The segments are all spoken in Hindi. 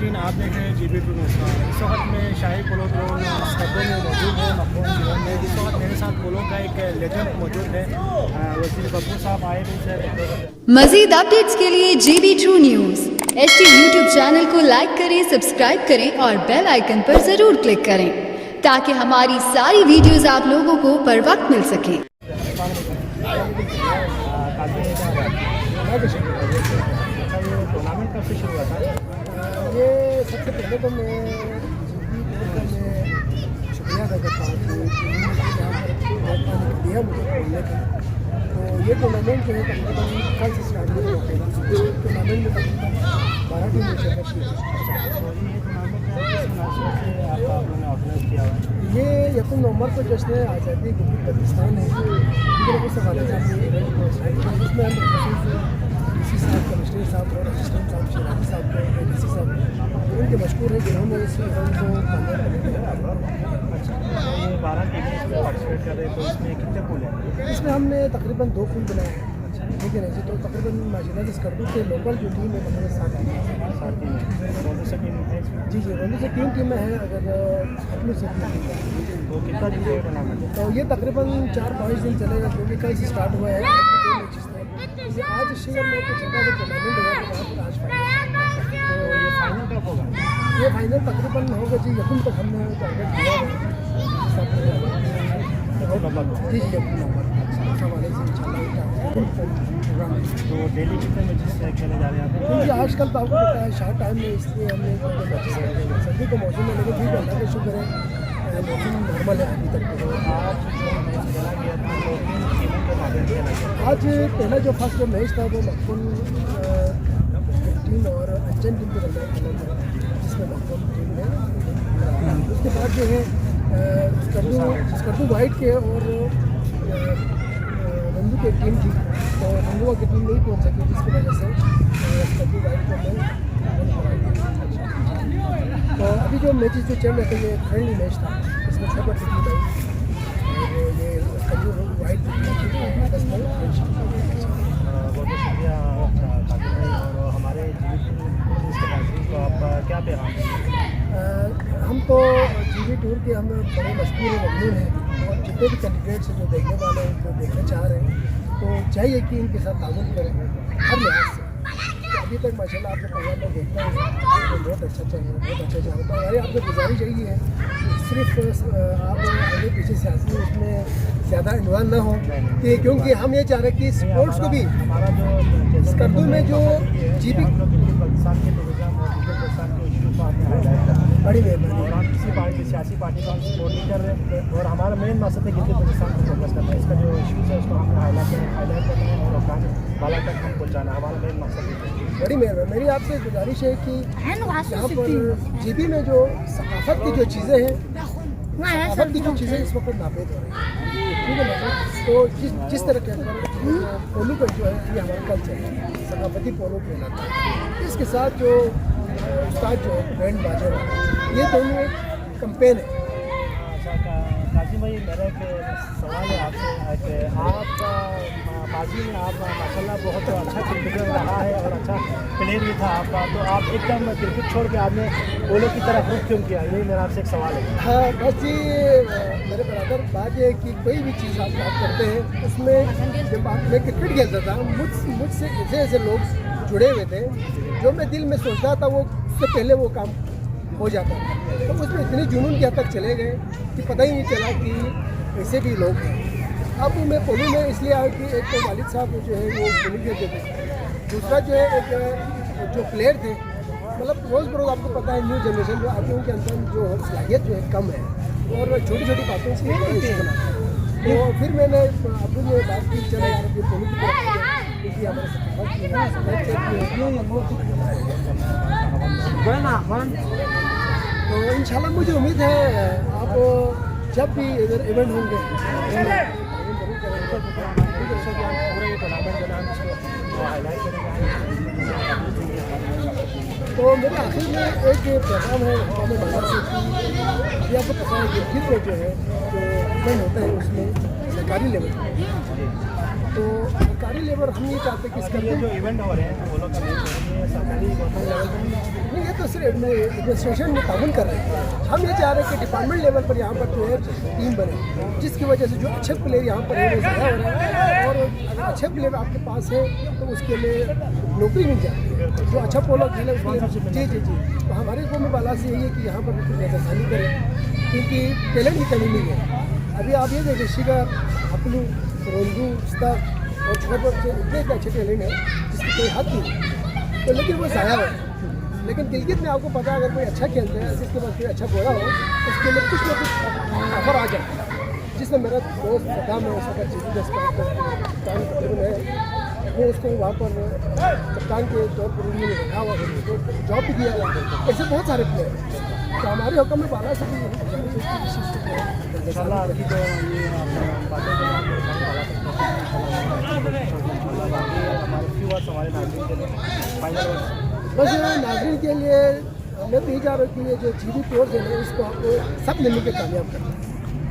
नाजरीन, आप देख रहे हैं GB2 न्यूज़। इस वक्त में शाही पोलो ग्राउंड स्कर्दो में मौजूद है, मकबूल जिले में। इस वक्त मेरे साथ पोलो का एक लेजेंड मौजूद है, वजीर बब्बू साहब आए हैं। मजीद अपडेट्स के लिए GB2 news HT YouTube channel को लाइक करें, सब्सक्राइब करें और बेल आइकन पर ज़रूर क्लिक करें ताकि हमारी सारी वीडियोस आप लोगों को बर वक्त मिल सके। टूर्नामेंट कब से शुरू हुआ था? ये सबसे पहले तो मैं शुक्रिया अदा करता हूँ कि दिया मुझे खेलने का। तो ये टूर्नामेंट जो है तकरीबन कल से स्टार्ट हो गया है। टूर्नामेंट में तकरीबन 12 टीमें शिरकत की ये यकम नवंबर को जश्न आज़ादी गिलगित बल्तिस्तान है। उस हवाले से इसमें हम DC साहब, कमिश्नर साहब और असिस्टेंट साहब, शिराजी साहब को, DC साहब उनके मशहूर है जिन्होंने इस इवेंट को अच्छा, तो ये 12 टीमें इसमें पार्टिसिपेट कर रहे हैं, तो इसमें कितने पूल हैं? इसमें हमने तकरीबन 2 पूल बनाए हैं। ठीक है ना जी। तो तकरीबन माशाल्लाह से स्कर्दू के लोकल जो टीम है तकरीबन 7 टीम है। रोंडो से टीम है जी जी, रोंडो से 3 टीमें हैं। अगर अपने से 3 टीमें हैं तो कितना दिन का टूर्नामेंट? तो ये तकरीबन 4-5 दिन चलेगा, क्योंकि कल से स्टार्ट हुआ है। आज शहर में कुछ जगह से टूर्नामेंट हुआ है, आज फाइनल। तो ये फाइनल कब होगा? ये फाइनल तकरीबन होगा जी यकम तक हमने टारगेट दिया है। जी जी, यकम नंबर हवाले से इंशाल्लाह प्रोग्राम। तो डेली कितने मैचेस खेले जा रहे हैं? क्योंकि आजकल तो आपको पता है शार्ट टाइम में, इसलिए हमने मैचेस खेले हैं। सर्दी का मौसम है, लेकिन ठीक है, अल्लाह का शुक्र है मौसम नॉर्मल है अभी तक। आज पहला जो फर्स्ट जो मैच था वो मकबूल टीम और अंजन टीम के दरमियान खेला था, जिसमें मकबूल टीम ने। उसके बाद जो है स्कर्दू वाइट के और रंजू की टीम थी, तो रंजुआ की टीम नहीं पहुंच सकी, जिसकी वजह से स्कर्दू वाइट को तो अभी जो मैचेस जो चल रहे थे ये फ्रेंडली मैच था। इसमें 6 पर जीत आई और ये स्कर्दू वाइट बहुत बहुत शुक्रिया कादिर भाई। और हमारे GB2 को आप क्या पैगाम देंगे? हम तो GB2 के हम बड़े मशहूर और ममनून हैं, और जितने भी कैंडिडेट्स हैं जो देखने वाले हैं, जो देखना चाह रहे हैं, तो चाहिए कि इनके साथ ताउन करें हर लिहाज से। तो अभी तक माशाल्लाह आपने प्रोग्राम में देखना है तो बहुत अच्छा चल रहा है, बहुत अच्छा चल रहा है। हमारी आपसे गुजारिश यही है कि सिर्फ आप आगे पीछे सियासी उसमें ज़्यादा इन्वॉल्व ना हो, कि क्योंकि हम ये चाह रहे हैं कि स्पोर्ट्स को भी हमारा जो स्कर्दू में जो GB बड़ी मेहरबानी और हम किसी पार्टी सियासी पार्टी का हम सपोर्ट नहीं कर रहे, और हमारा मेन मकसद है गिलगित बल्तिस्तान को फोकस करना है। इसका जो इशूज़ है उसको हमें हाईलाइट करना है और अफगान वाला तक हम पहुँचाना, हमारा मेन मकसद है। बड़ी मेहरबानी। मेरी आपसे गुजारिश है कि यहाँ पर GB में जो सकाफत की जो चीज़ें हैं, सकाफत की जो चीज़ें इस वक्त नापेद हो रही हैं, ठीक है ना। तो जिस तरह के पोलो का जो है ये हमारा कल्चर है, सकाफती पोलो कहलाता है। इसके साथ जो उस्ताद जो है बैंड बाजे वाला, ये दोनों एक कंपेन है। काजिम भाई, मेरा एक सवाल है आपसे कि आपका माजी में आप माशाल्लाह बहुत अच्छा क्रिकेटर रहा है और अच्छा प्लेयर भी था आपका, तो आप एकदम क्रिकेट छोड़ के आपने पोलो की तरफ रुख क्यों किया? यही मेरा आपसे एक सवाल है। हाँ बस जी, मेरे बराबर बात है कि कोई भी चीज़ आप बात करते हैं उसमें, जब मैं क्रिकेट खेलता था मुझसे ऐसे लोग जुड़े हुए थे, जो मैं दिल में सोचता था वो उससे पहले वो काम हो जाता था। तो उसमें इतनी जुनून के हद तक चले गए कि पता ही नहीं चला कि ऐसे भी लोग हैं। अब मैं पोलो में इसलिए आया कि एक तो वालिद साहब जो है वो पोलो खेलते थे, दूसरा जो है एक जो प्लेयर थे, मतलब रोज़ बरोज़ आपको पता है न्यू जनरेशन जो आती है उनके अंदर जो सलाहियत जो है कम है, और छोटी छोटी बातों से बनाते हैं। तो फिर मैंने अब्दुल ने बात की, चलो यार ये पोलो की तरफ क्योंकि हमारे तो इंशाल्लाह मुझे उम्मीद है आप जब भी इधर इवेंट होंगे तो मेरे आखिर में एक पैगाम है कौमी बाजार से कि आपको पता है गिलगित में जो है जो इवेंट होता है उसमें सरकारी लेवल तो सरकारी लेवल हम ये चाहते हैं कि इसका ये जो इवेंट हो रहे हैं वो लोग ये सरकारी गवर्नमेंट लेवल पर नहीं, ये तो सिर्फ एडमिनिस्ट्रेशन में ताउन कर रहे हैं। हम ये चाह रहे हैं कि डिपार्टमेंट लेवल पर यहाँ पर जो है टीम बने, जिसकी वजह से जो अच्छे प्लेयर यहाँ पर है वो ज़्यादा हो रहे हैं, और अगर अच्छे प्लेयर आपके पास है तो उसके लिए नौकरी मिल जाती है। जो अच्छा पोलो खेले उसके लिए जी। तो हमारे कौम में बाला से यही है कि यहाँ पर बिल्कुल नजरसानी करें, क्योंकि टैलेंट की कमी नहीं है। अभी आप ये देखिए शिखर, अपलू, रोंजू, स्तर और छोटे से इतने अच्छे टैलेंट है जिसकी कोई हद नहीं, तो लेकिन वो ज़ाया है। लेकिन गिलगित में आपको पता है अगर कोई अच्छा खेलते हैं, जिसके पास कोई अच्छा घोड़ा हो, उसके लिए कुछ ना कुछ ऑफर आ जाता है। जिसमें मेरा दोस्त सदाम है, उसका जीती कप्तान है, वो उसको वहाँ पर कप्तान के तौर पर उन्होंने रखा हुआ है, उसको जॉब भी दिया हुआ है। ऐसे बहुत सारे प्लेयर हैं। तो हमारे हुक्म में बाला से भी इंशाल्लाह आपकी जो ये बातें जो हमारे नागरिक के लिए फाइनल बस नागरिक के लिए मैं तो ये चाह रहा हूँ कि ये जो जीबी कोर्स है ना, इसको आपको सब मिलने के कामयाब करना है।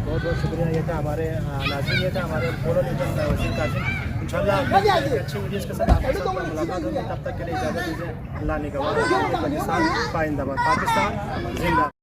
बहुत बहुत शुक्रिया। ये था हमारे नाज़रीन, ये था हमारे पोलो लीडर वज़ीर कासिम। इंशाल्लाह अच्छी वीडियोज़ के साथ आपके साथ मुलाकात होगी। तब तक के लिए इजाज़त दीजिए। अल्लाह ने गवाह, पाकिस्तान जिंदाबाद, पाकिस्तान जिंदाबाद।